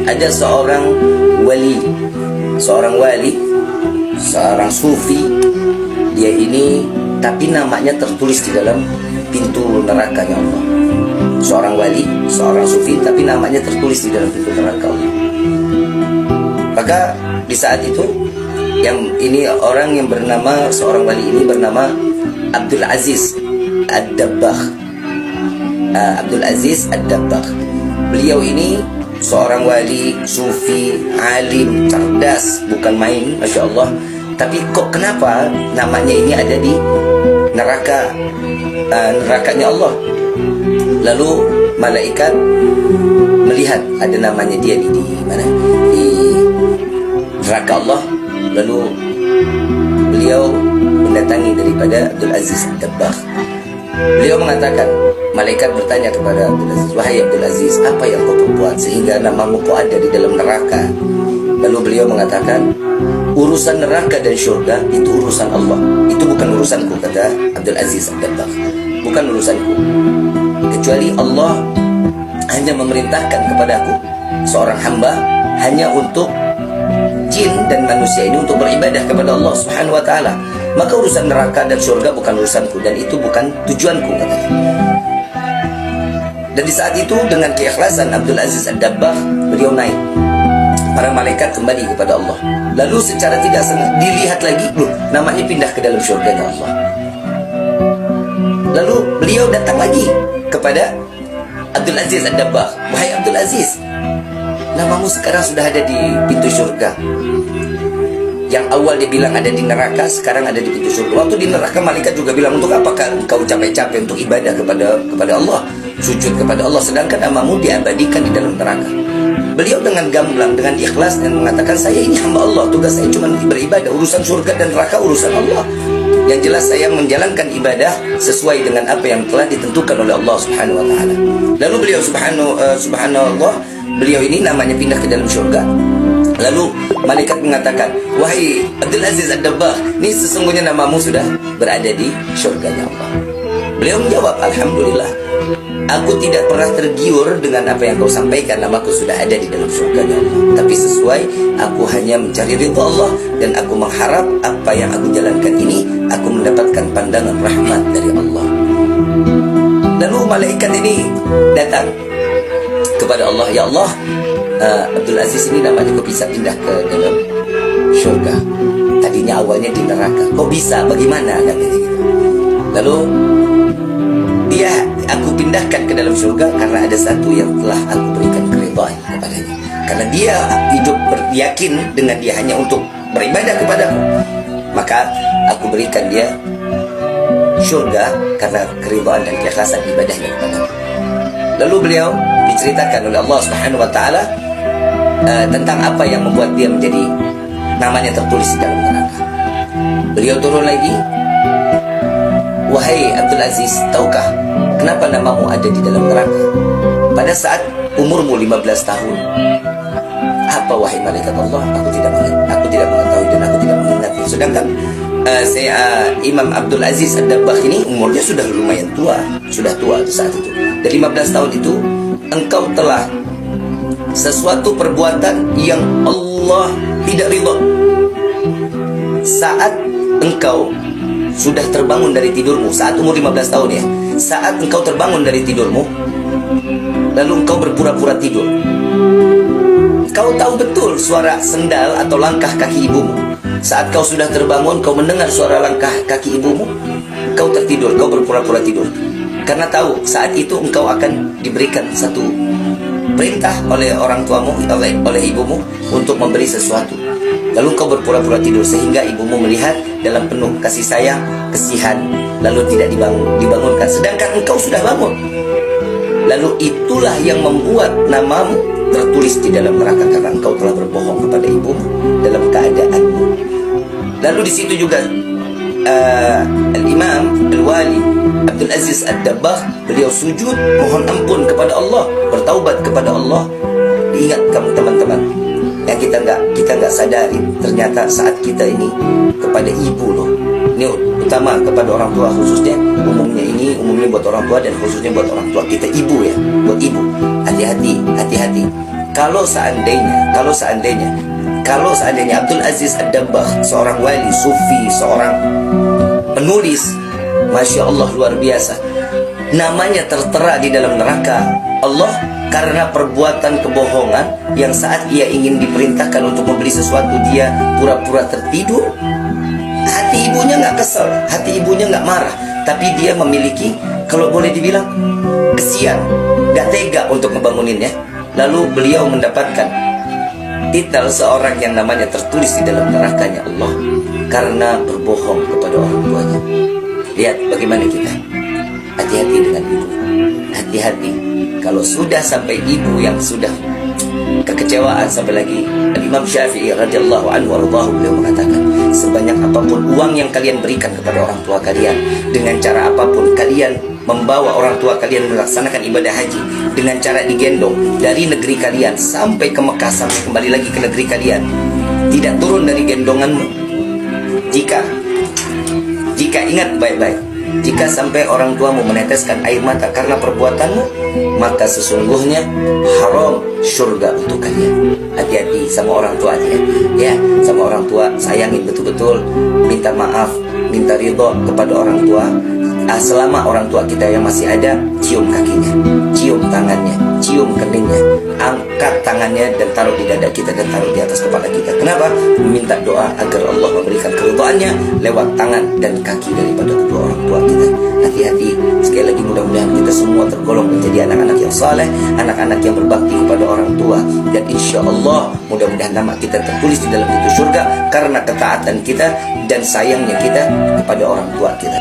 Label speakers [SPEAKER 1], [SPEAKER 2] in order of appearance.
[SPEAKER 1] ada seorang wali, seorang sufi. Dia ini tapi namanya tertulis di dalam pintu nerakanya Allah. Seorang wali, seorang sufi, tapi namanya tertulis di dalam pintu neraka Allah. Maka di saat itu orang yang bernama, seorang wali ini bernama Abdul Aziz Ad-Dabbagh. Abdul Aziz Ad-Dabbagh. Beliau ini seorang wali, sufi, alim, cerdas, bukan main, Masya Allah. Tapi kok kenapa namanya ini ada di nerakanya Allah? Lalu malaikat melihat ada namanya dia di mana? Di neraka Allah. Lalu beliau mendatangi daripada Abdul Aziz Ad-Dabbagh. Beliau mengatakan, malaikat bertanya kepada Abdul Aziz, "Wahai Abdul Aziz, apa yang kau perbuat sehingga namamu kau ada di dalam neraka?" Lalu beliau mengatakan, "Urusan neraka dan syurga itu urusan Allah. Itu bukan urusanku," kata Abdul Aziz Ad-Dabbagh. "Bukan urusanku. Kecuali Allah hanya memerintahkan kepadaku, seorang hamba, hanya untuk jin dan manusia ini untuk beribadah kepada Allah Subhanahu wa taala. Maka urusan neraka dan surga bukan urusanku dan itu bukan tujuanku," katanya. Dan di saat itu dengan keikhlasan Abdul Aziz Ad-Dabbagh, beliau naik. Para malaikat kembali kepada Allah. Lalu secara tidak sengaja dilihat lagi, loh, namanya pindah ke dalam syurga Allah. Lalu beliau datang lagi kepada Abdul Aziz Ad-Dabbagh. "Wahai Abdul Aziz, namamu sekarang sudah ada di pintu surga. Yang awal dia bilang ada di neraka, sekarang ada di pintu surga." Waktu di neraka malaikat juga bilang, "Untuk apakah engkau capek-capek untuk ibadah kepada Allah, sujud kepada Allah, sedangkan namamu diabadikan di dalam neraka?" Beliau dengan gamblang, dengan ikhlas dan mengatakan, "Saya ini hamba Allah, tugas saya cuma beribadah. Urusan surga dan neraka urusan Allah. Yang jelas saya menjalankan ibadah sesuai dengan apa yang telah ditentukan oleh Allah Subhanahu wa taala." Lalu beliau subhanallah, beliau ini namanya pindah ke dalam surga. Lalu malaikat mengatakan, "Wahai Abdul Aziz Ad-Dabbagh, ini sesungguhnya namamu sudah berada di syurganya Allah." Beliau menjawab, "Alhamdulillah, aku tidak pernah tergiur dengan apa yang kau sampaikan. Namaku sudah ada di dalam surganya Allah. Tapi sesuai, aku hanya mencari ridha Allah dan aku mengharap apa yang aku jalankan ini, aku mendapatkan pandangan rahmat dari Allah." Lalu malaikat ini datang kepada Allah, "Ya Allah, Abdul Aziz ini namanya kok bisa pindah ke dalam syurga? Tadinya awalnya di neraka. Kok bisa? Bagaimana?" katanya gitu. Lalu aku pindahkan ke dalam surga karena ada satu yang telah aku berikan keridhaan kepadanya. Karena dia hidup yakin dengan dia hanya untuk beribadah kepadaku, maka aku berikan dia surga karena keridhaan dan keikhlasan ibadahnya kepadaku. Lalu beliau diceritakan oleh Allah Subhanahu wa taala tentang apa yang membuat dia menjadi namanya tertulis di dalam neraka. Beliau turun lagi, "Wahai Abdul Aziz, tahukah kenapa namamu ada di dalam neraka pada saat umurmu 15 tahun? Apa wahai malaikat Allah? Aku tidak mengetahui dan aku tidak mengingatnya." Sedangkan Imam Abdul Aziz Ad-Dabbagh ini umurnya sudah lumayan tua, sudah tua saat itu. Dari 15 tahun itu, engkau telah sesuatu perbuatan yang Allah tidak ridha. Saat engkau sudah terbangun dari tidurmu, saat umur 15 tahun ya, saat engkau terbangun dari tidurmu, lalu engkau berpura-pura tidur. Kau tahu betul suara sendal atau langkah kaki ibumu. Saat kau sudah terbangun, kau mendengar suara langkah kaki ibumu, kau tertidur, kau berpura-pura tidur. Karena tahu saat itu engkau akan diberikan satu perintah oleh orang tuamu, oleh ibumu untuk memberi sesuatu. Lalu engkau berpura-pura tidur sehingga ibumu melihat dalam penuh kasih sayang, kesihan, lalu tidak dibangunkan. Sedangkan engkau sudah bangun. Lalu itulah yang membuat namamu tertulis di dalam neraka karena engkau telah berbohong kepada ibumu dalam keadaanmu. Lalu di situ juga Al-Imam Al-Wali Abdul Aziz Ad-Dabbagh, beliau sujud mohon ampun kepada Allah, bertaubat kepada Allah. Ingat kamu teman-teman, yang kita nggak sadari ternyata saat kita ini kepada ibu loh. Ini utama kepada orang tua khususnya, umumnya buat orang tua dan khususnya buat orang tua kita, ibu ya, buat ibu. Hati-hati Kalau seandainya Abdul Aziz Ad-Dabbagh, seorang wali, sufi, seorang penulis, Masya Allah luar biasa, namanya tertera di dalam neraka Allah karena perbuatan kebohongan yang saat ia ingin diperintahkan untuk membeli sesuatu dia pura-pura tertidur. Hati ibunya nggak kesel, hati ibunya nggak marah, tapi dia memiliki, kalau boleh dibilang, kesian, nggak tega untuk ngebanguninnya. Lalu beliau mendapatkan titel seorang yang namanya tertulis di dalam nerakanya Allah karena berbohong kepada orang tuanya. Lihat bagaimana kita. Hati-hati dengan ibu. Hati-hati. Kalau sudah sampai ibu yang sudah kekecewaan, sampai lagi Imam Syafi'i radhiyallahu anhu warḍahu, beliau mengatakan, sebanyak apapun uang yang kalian berikan kepada orang tua kalian, dengan cara apapun kalian membawa orang tua kalian melaksanakan ibadah haji, dengan cara digendong dari negeri kalian sampai ke Mekah, sampai kembali lagi ke negeri kalian, tidak turun dari gendonganmu. Jika ingat baik-baik, jika sampai orang tuamu meneteskan air mata karena perbuatanmu, maka sesungguhnya haram surga untuk kalian. Hati-hati sama orang tua, hati-hati ya sama orang tua. Sayangin betul-betul, minta maaf, minta ridho kepada orang tua. Selama orang tua kita yang masih ada, cium kakinya, cium tangannya, cium keningnya, angkat tangannya dan taruh di dada kita dan taruh di atas kepala kita. Kenapa? Meminta doa agar Allah memberikan keridhaannya lewat tangan dan kaki daripada kedua orang tua kita. Hati-hati. Sekali lagi, mudah-mudahan kita semua tergolong menjadi anak-anak yang saleh, anak-anak yang berbakti kepada orang tua, dan insya Allah mudah-mudahan nama kita tertulis di dalam pintu surga karena ketaatan kita dan sayangnya kita kepada orang tua kita.